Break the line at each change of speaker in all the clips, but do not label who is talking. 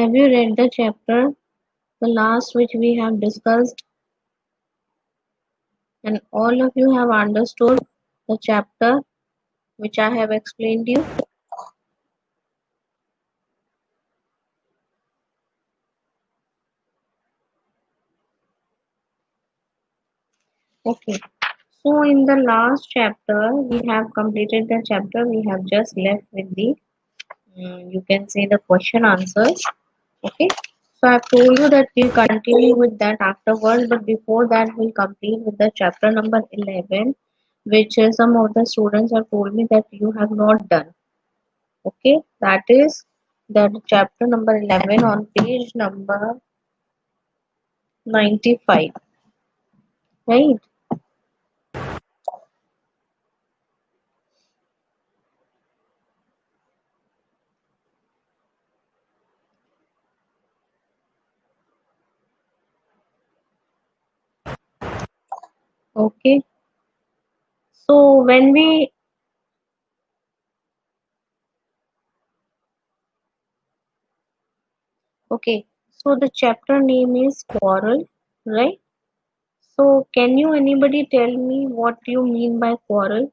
Have you read the chapter, the last which we have discussed, and all of you have understood the chapter which I have explained to you? Okay. So in the last chapter, we have completed the chapter. We have just left with the, you can say the question answers. Okay. So I've told you that we'll continue with that afterwards, but before that, we'll complete with the chapter number 11, which some of the students have told me that you have not done. Okay, that is that chapter number 11 on page number 95, right? Okay, so when we, okay, so the chapter name is quarrel, right? So can you anybody tell me what you mean by quarrel?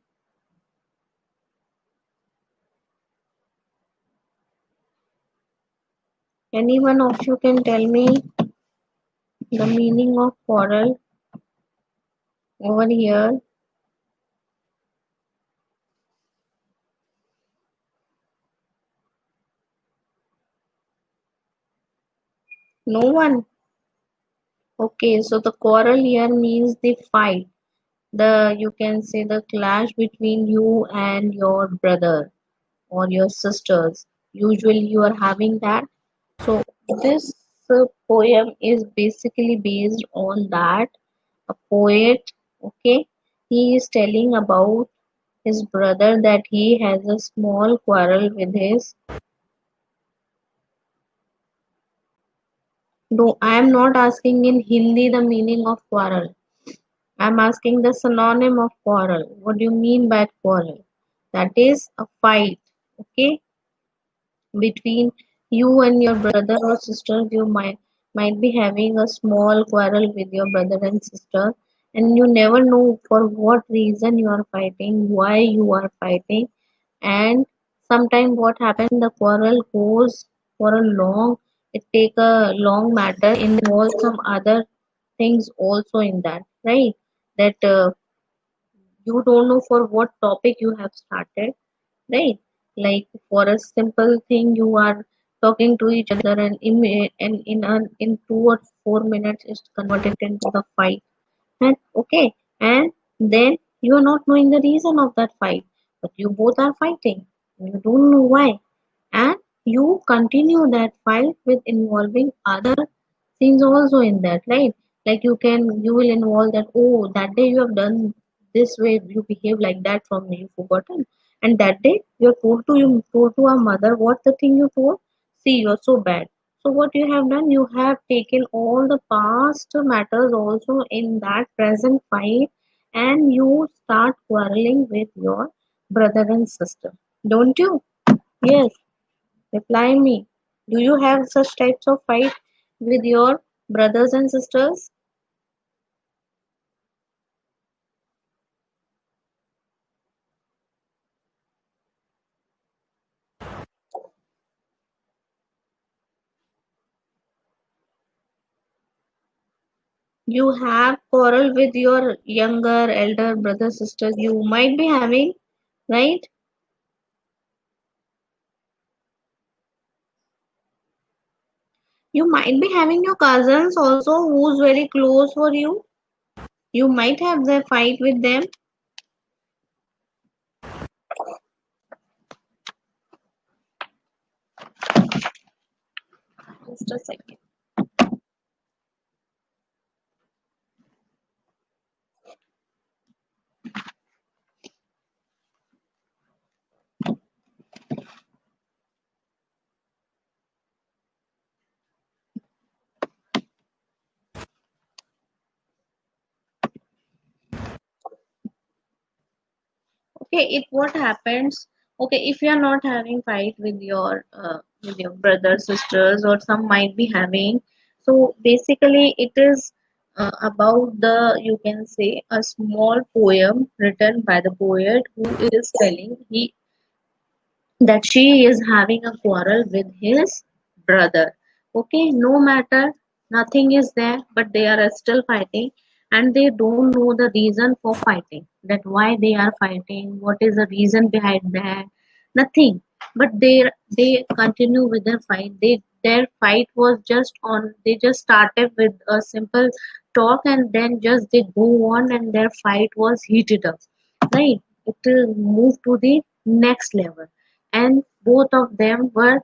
Any one of you can tell me the meaning of quarrel over here? No one? Okay, so the quarrel here means the fight. The, you can say the clash between you and your brother or your sisters. Usually you are having that. So this poem is basically based on that. A poet, okay, he is telling about his brother that he has a small quarrel with his. No, I am not asking in Hindi the meaning of quarrel. I am asking the synonym of quarrel. What do you mean by quarrel? That is a fight. Okay, between you and your brother or sister, you might be having a small quarrel with your brother and sister, and you never know for what reason you are fighting, why you are fighting. And sometimes what happens, the quarrel goes for a long, it take a long matter, involves some other things also in that, right? That you don't know for what topic you have started, right? Like for a simple thing, you are talking to each other, and in 2 or 4 minutes, it's converted into the fight. And okay, and then you are not knowing the reason of that fight, but you both are fighting. You don't know why, and you continue that fight with involving other things also in that, right? Like you will involve that, oh, that day you have done this way, you behave like that from me, you forgotten. And that day you told to our mother what the thing you told. See, you're so bad. So what you have done, you have taken all the past matters also in that present fight, and you start quarreling with your brother and sister, don't you? Yes. Reply me. Do you have such types of fight with your brothers and sisters? You have quarrel with your younger, elder brother, sisters. You might be having, right? You might be having your cousins also who's very close for you. You might have the fight with them. Just a second. Okay, if what happens, okay, if you are not having fight with your with your brothers, sisters, or some might be having. So basically, it is about the, you can say, a small poem written by the poet who is telling that she is having a quarrel with his brother. Okay, no matter, nothing is there, but they are still fighting, and they don't know the reason for fighting. That why they are fighting, what is the reason behind that, nothing. But they continue with their fight. Their fight was just on. They just started with a simple talk, and then just they go on, and their fight was heated up. Right? It will move to the next level, and both of them were,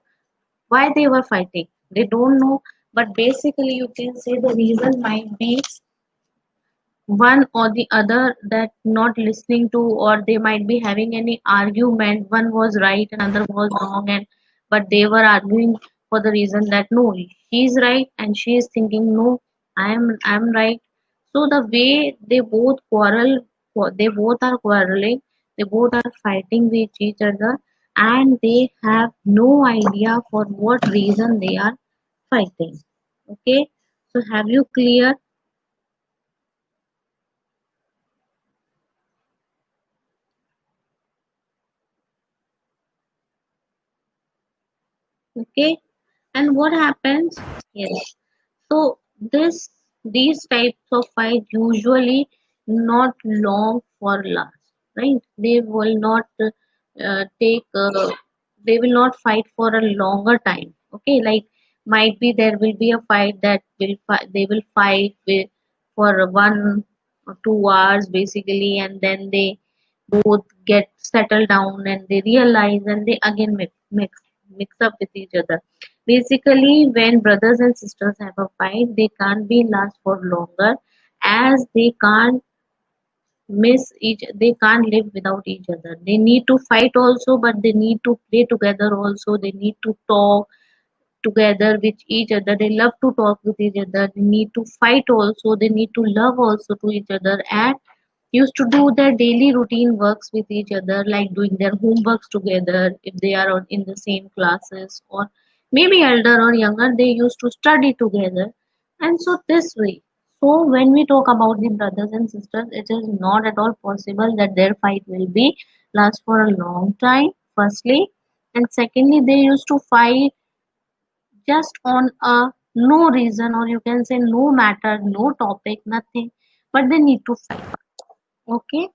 why they were fighting they don't know, but basically you can say the reason might be one or the other, that not listening to, or they might be having any argument, one was right and another was wrong, and but they were arguing for the reason that no, she's right, and she is thinking no, I'm right. So the way they both quarrel, they both are quarreling, they both are fighting with each other, and they have no idea for what reason they are fighting. Okay, so have you clear? Okay, and what happens? Yes. So this these types of fight usually not long for last, right? They will not take. They will not fight for a longer time. Okay, like might be there will be a fight that will they will fight with for 1 or 2 hours basically, and then they both get settled down and they realize, and they again mix up with each other. Basically, when brothers and sisters have a fight, they can't be last for longer, as they can't live without each other. They need to fight also, but they need to play together also. They need to talk together with each other. They love to talk with each other. They need to fight also. They need to love also to each other, and used to do their daily routine works with each other, like doing their homeworks together if they are in the same classes, or maybe elder or younger, they used to study together. And so this way, so when we talk about the brothers and sisters, it is not at all possible that their fight will be last for a long time, firstly, and secondly, they used to fight just on a no reason, or you can say no matter, no topic, nothing, but they need to fight. Okay,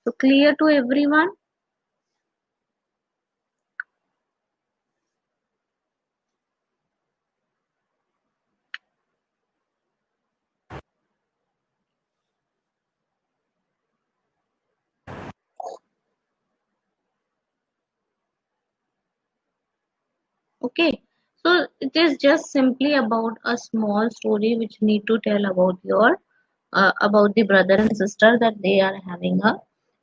so clear to everyone? Okay, so it is just simply about a small story which need to tell about your about the brother and sister that they are having a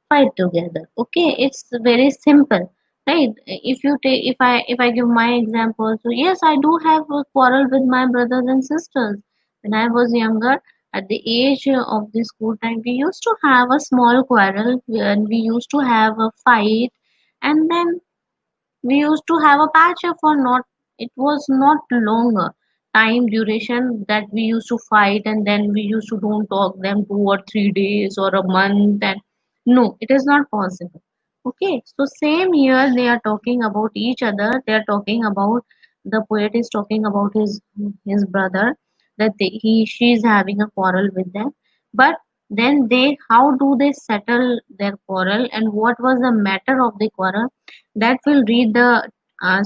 fight together. Okay, it's very simple, right? If you take, if I give my example, so yes, I do have a quarrel with my brothers and sisters. When I was younger, at the age of the school time, we used to have a small quarrel, and we used to have a fight, and then we used to have a patch up for not, it was not longer time duration that we used to fight, and then we used to don't talk them 2 or 3 days or a month, and no, it is not possible. Okay, so same here they are talking about each other, they are talking about, the poet is talking about his brother, that he she is having a quarrel with them, but then they, how do they settle their quarrel, and what was the matter of the quarrel, that will read the uh,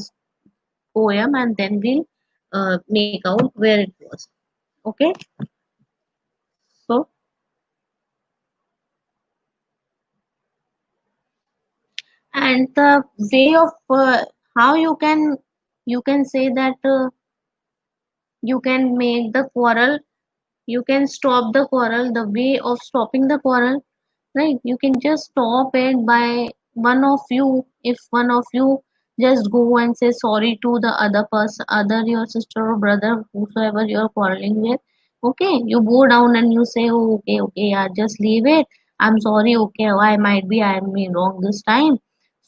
poem, and then we'll make out where it was. Okay, so, and the way of how you can say that you can make the quarrel, you can stop the quarrel, the way of stopping the quarrel, right? You can just stop it by one of you, if one of you just go and say sorry to the other person, other your sister or brother, whosoever you're quarreling with. Okay, you go down and you say, oh, okay, okay, yeah, just leave it, I'm sorry, okay, I might be, I am wrong this time,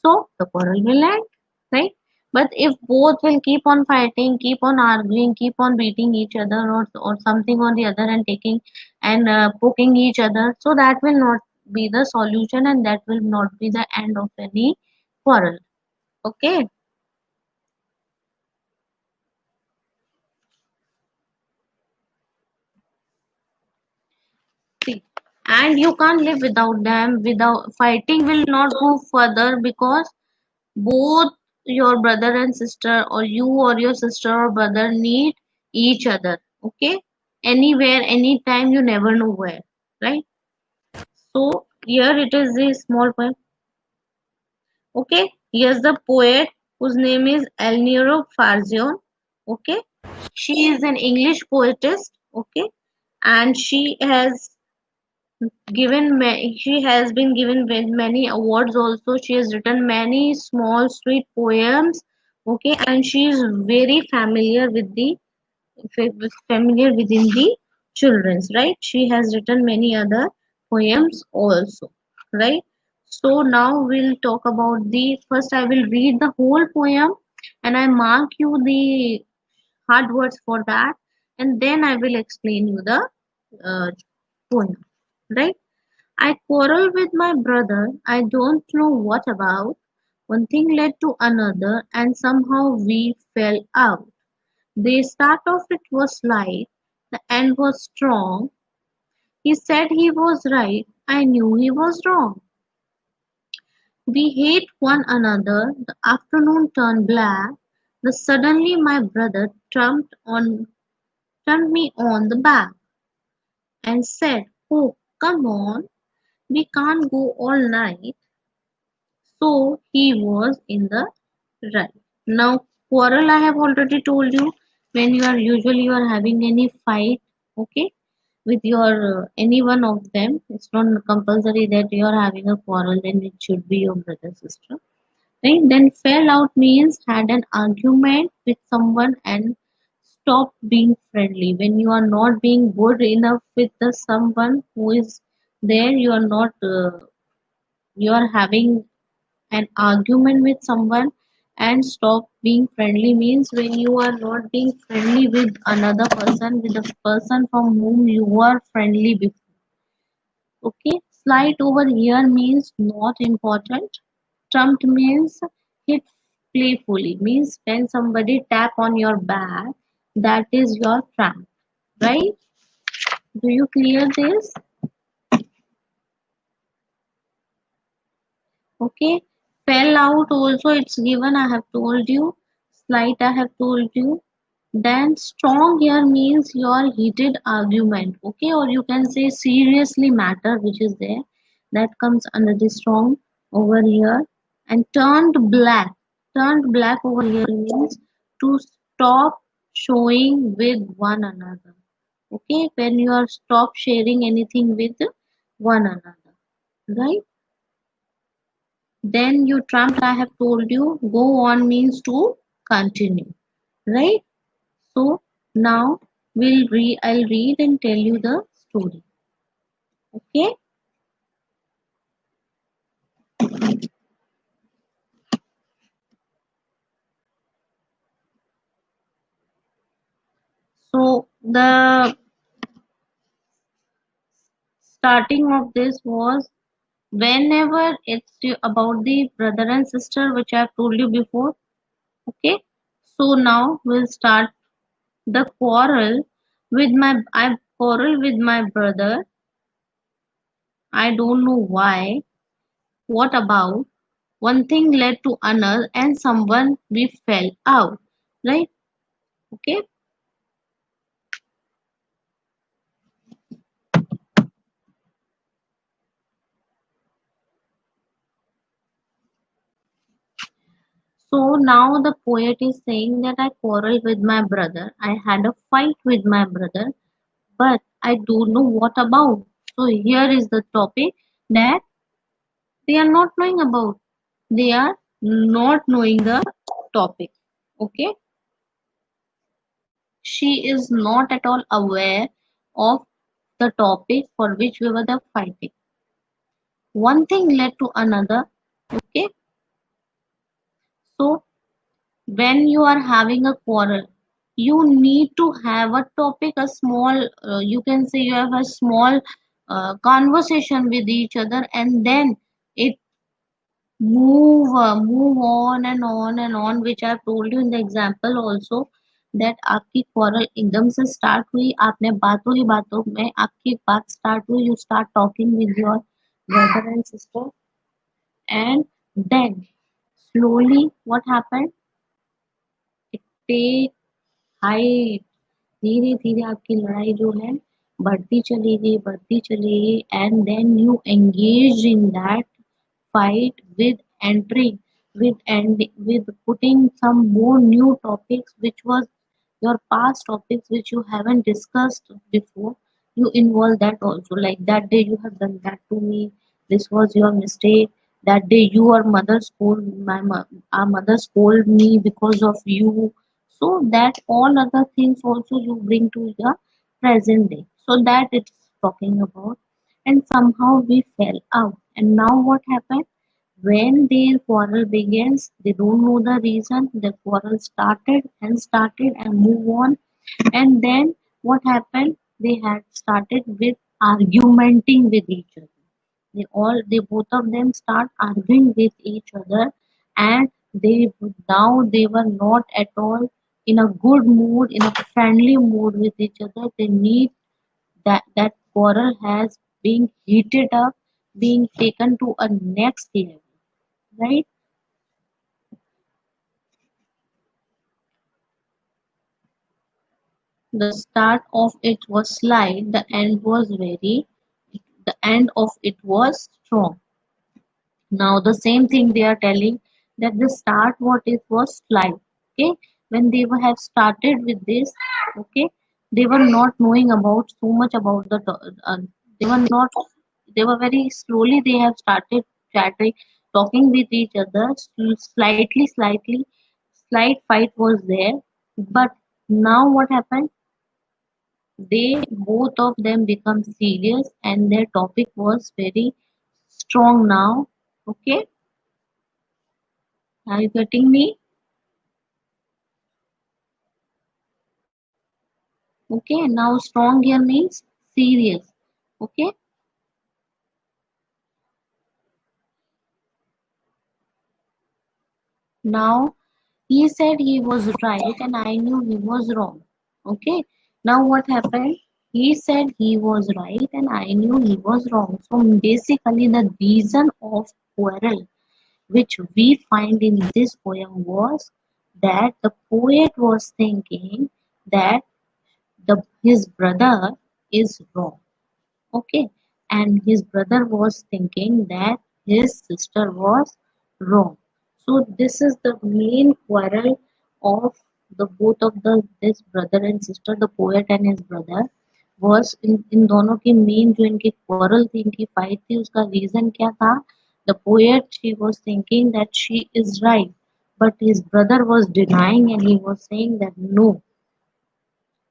so the quarrel will end, right? But if both will keep on fighting, keep on arguing, keep on beating each other, or something on the other, and taking and poking each other, so that will not be the solution, and that will not be the end of any quarrel. Okay. See, and you can't live without them. Without fighting will not go further, because both your brother and sister, or you or your sister or brother, need each other. Okay, anywhere, anytime, you never know where, right? So here it is a small poem. Okay, here's the poet whose name is Elniro Farzion. Okay, she is an English poetess. Okay, and she has been given many awards also. She has written many small sweet poems. Okay, and she is very familiar with the familiar within the children's, right? She has written many other poems also, right? So now we'll talk about the first. I will read the whole poem, and I mark you the hard words for that, and then I will explain you the uh, poem, right? I quarrel with my brother, I don't know what about. One thing led to another, and somehow we fell out. The start of it was light, the end was strong. He said he was right, I knew he was wrong. We hate one another, the afternoon turned black. The suddenly my brother thumped me on the back and said, "Oh, come on, we can't go all night." So he was in the right. Now, quarrel, I have already told you, when you are having any fight, okay, with your any one of them. It's not compulsory that you are having a quarrel, then it should be your brother, sister. Right? Then fell out means had an argument with someone and stop being friendly. When you are not being good enough with the someone who is there, you are not. You are having an argument with someone and stop being friendly means when you are not being friendly with another person, with the person from whom you were friendly before. Okay, slight over here means not important. Trumped means hit playfully, means when somebody tap on your back, that is your trump, right? Do you clear this? Okay, fell out also it's given, I have told you. Slight, I have told you. Then strong here means your heated argument, okay, or you can say seriously matter, which is there. That comes under the strong over here. And turned black. Turned black over here means to stop showing with one another. Okay, when you are stop sharing anything with one another, right? Then you trumped, I have told you, go on means to continue, right? So now I'll read and tell you the story. Okay. So the starting of this was whenever about the brother and sister, which I have told you before. Okay. So now we'll start the quarrel I quarrel with my brother. I don't know why. What about? One thing led to another, and someone we fell out. Right? Okay. So now the poet is saying that I quarreled with my brother. I had a fight with my brother, but I don't know what about. So here is the topic that they are not knowing about. They are not knowing the topic. Okay. She is not at all aware of the topic for which we were the fighting. One thing led to another. Okay. So when you are having a quarrel, you need to have a topic, a small, you can say you have a small conversation with each other, and then it move on and on and on, which I've told you in the example also, that आपकी quarrel एकदम से start हुई, आपने बातों ही बातों में आपकी बात start हुई, you start talking with your brother and sister, and then slowly what happened, it take height, धीरे धीरे आपकी लड़ाई जो है बढ़ती चली गई, and then you engaged in that fight with entering, with putting some more new topics which was your past topics which you haven't discussed before. You involve that also, like that day you have done that to me, this was your mistake, that day your mother scolded our mother scolded me because of you. So that all other things also you bring to the present day, so that it's talking about. And somehow we fell out, and now what happened, when their quarrel begins, they don't know the reason. The quarrel started and move on. And then what happened? They had started with argumenting with each other. They both of them start arguing with each other, and they were not at all in a good mood, in a friendly mood with each other. They need that quarrel has been heated up, being taken to a next level, right? The start of it was slight, the end of it was strong. Now the same thing they are telling, that the start what it was slight. Okay, when they have started with this, okay, they were not knowing about so much about they were not, they were very slowly they have started chatting, talking with each other, slightly slight fight was there. But now what happened, they both of them become serious, and their topic was very strong now. Okay, are you getting me? Okay, now strong here means serious. Okay, now he said he was right and I knew he was wrong. Okay, now what happened, he said he was right and I knew he was wrong. So basically the reason of quarrel which we find in this poem was that the poet was thinking that his brother is wrong. Okay, and his brother was thinking that his sister was wrong. So this is the main quarrel of the both of the this brother and sister, the poet and his brother, was इन दोनों की main जो इनकी quarrel थी, इनकी fight थी, उसका reason क्या था? The poet, she was thinking that she is right, but his brother was denying and he was saying that no,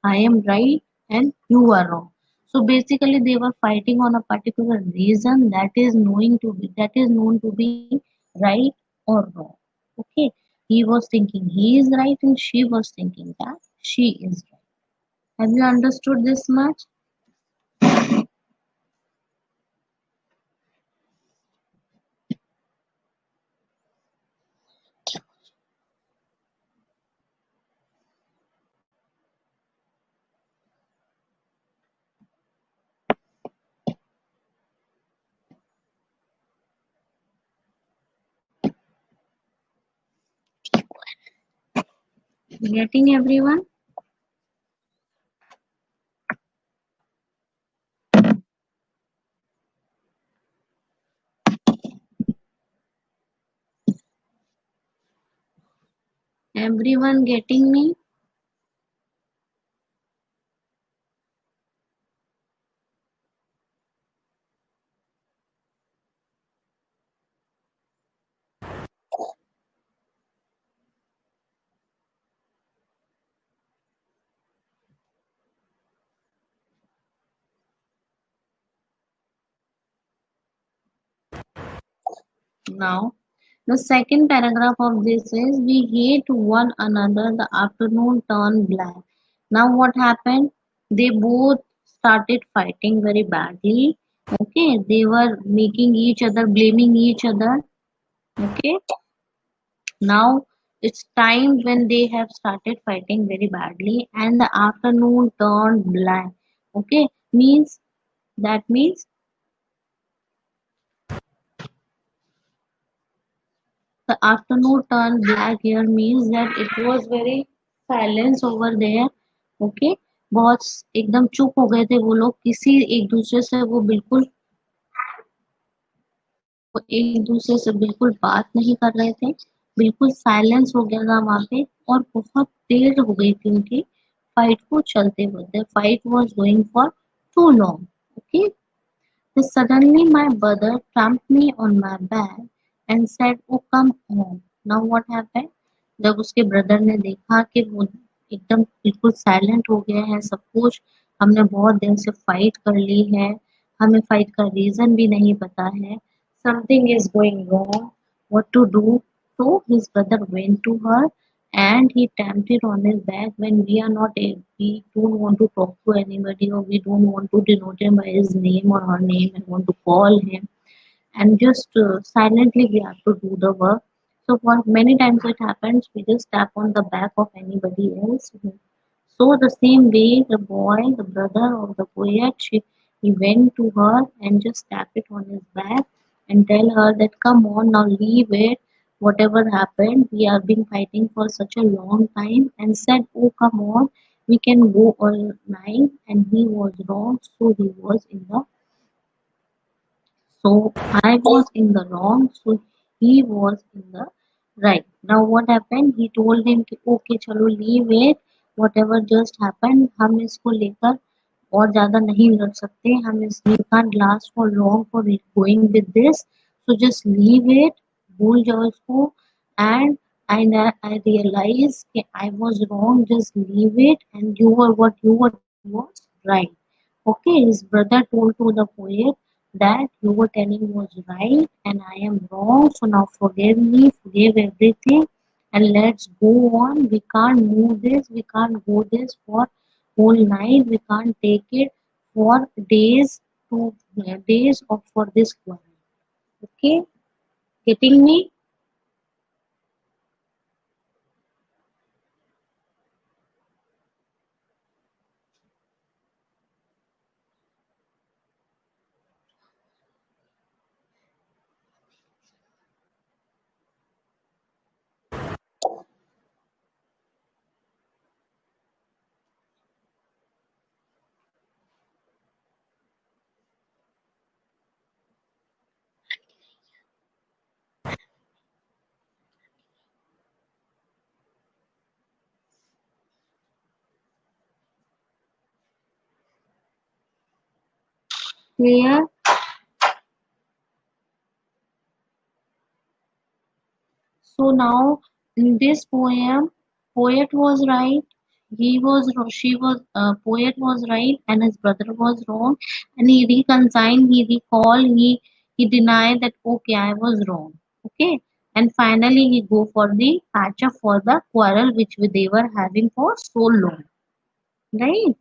I am right and you are wrong. So basically they were fighting on a particular reason that is known to be right or wrong. Okay. He was thinking he is right and she was thinking that she is right. Have you understood this much? Getting everyone? Everyone getting me? Now The second paragraph of this is we hate one another. The afternoon turned black. Now what happened? They both started fighting very badly. Okay, they were making each other, blaming each other. Okay, now it's time when they have started fighting very badly, and the afternoon turned black. Okay, means that means the afternoon turned black here means that it was very silence over there. Okay, बहुत एकदम चुप हो गए थे वो लोग, किसी एक दूसरे से वो बिल्कुल वो एक दूसरे से बिल्कुल बात नहीं कर रहे थे, बिल्कुल साइलेंस हो गया था वहां पे, और बहुत देर हो गई थी उनकी फाइट को चलते हुए. The fight was going for too long. Okay, then suddenly my brother thumped me on my back and said, "Oh, come home." Now what happened? जब उसके ब्रदर ने देखा कि वो एकदम बिल्कुल साइलेंट हो गया है सब कुछ, हमने बहुत देर से फाइट कर ली है, हमें फाइट का रीजन भी नहीं पता है, something is going wrong, what to do? So his brother went to her and he tapped it on his back. When we are not we don't want to talk to anybody, or we don't want to denote him by his name or her name and want to call him, and just silently we have to do the work. So for many times it happens, we just tap on the back of anybody else. So the same way, the boy, the brother of the poet, he went to her and just tapped it on his back and tell her that come on now, leave it. Whatever happened, we have been fighting for such a long time, and said, "Oh come on, we can go all night." And he was wrong, so he was in the so I was in the wrong, so he was in the right. Now what happened? He told him कि okay चलो leave it, whatever just happened, हम इसको लेकर और ज़्यादा नहीं लड़ सकते, हम इस we can't last for long for going with this, so just leave it, भूल जाओ इसको, and I realized कि I was wrong, just leave it, and what you were telling was right. Okay, his brother told to the poet that you were telling was right and I am wrong. So now forgive me, forgive everything, and let's go on. We can't move this, we can't go this for whole night, we can't take it for days to days of for this quarrel. Okay, getting me? Clear? So now in this poem, poet was right, he was she was poet was right, and his brother was wrong, and he reconciled, he recalled, he denied that okay I was wrong. Okay, and finally he go for the patch up for the quarrel which they were having for so long. Right?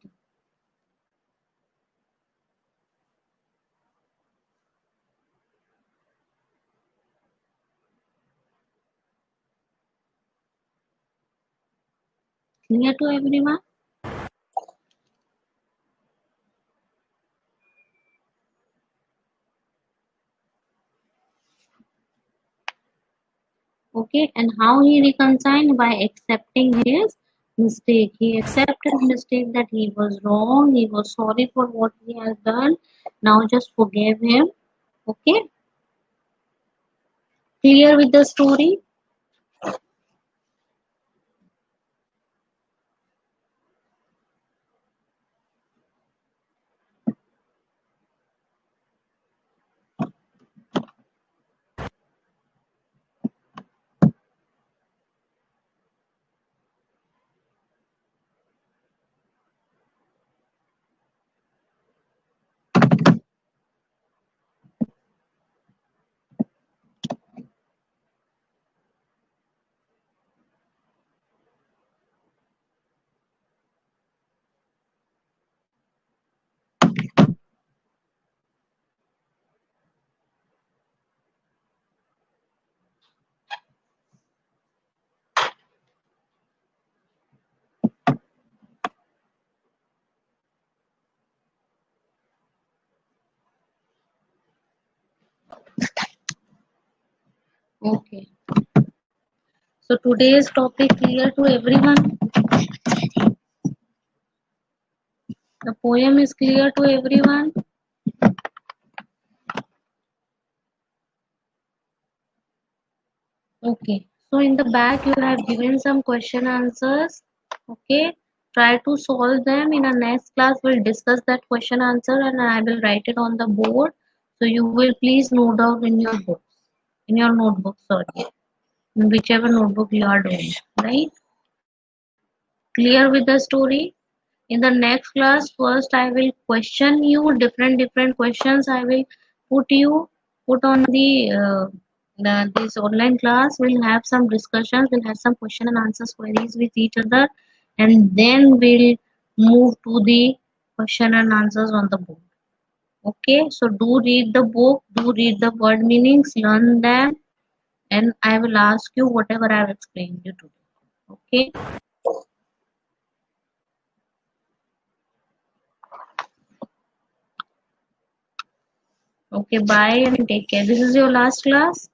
Clear to everyone? Okay, and how he reconciled? By accepting his mistake. He accepted mistake that he was wrong. He was sorry for what he has done. Now just forgive him. Okay, clear with the story? Okay. So today's topic clear to everyone? The poem is clear to everyone? Okay. So in the back you have given some question answers. Okay. Try to solve them. In our next class we'll discuss that question answer and I will write it on the board. So you will please note down in your book. In your notebook, sorry. In whichever notebook you are doing. Right? Clear with the story? In the next class, first I will question you different questions. I will put on the this online class. We'll have some discussions. We'll have some question and answers queries with each other, and then we'll move to the question and answers on the board. Okay, so do read the book, do read the word meanings, learn them, and I will ask you whatever I have explained you today. Okay. Okay, bye and take care. This is your last class.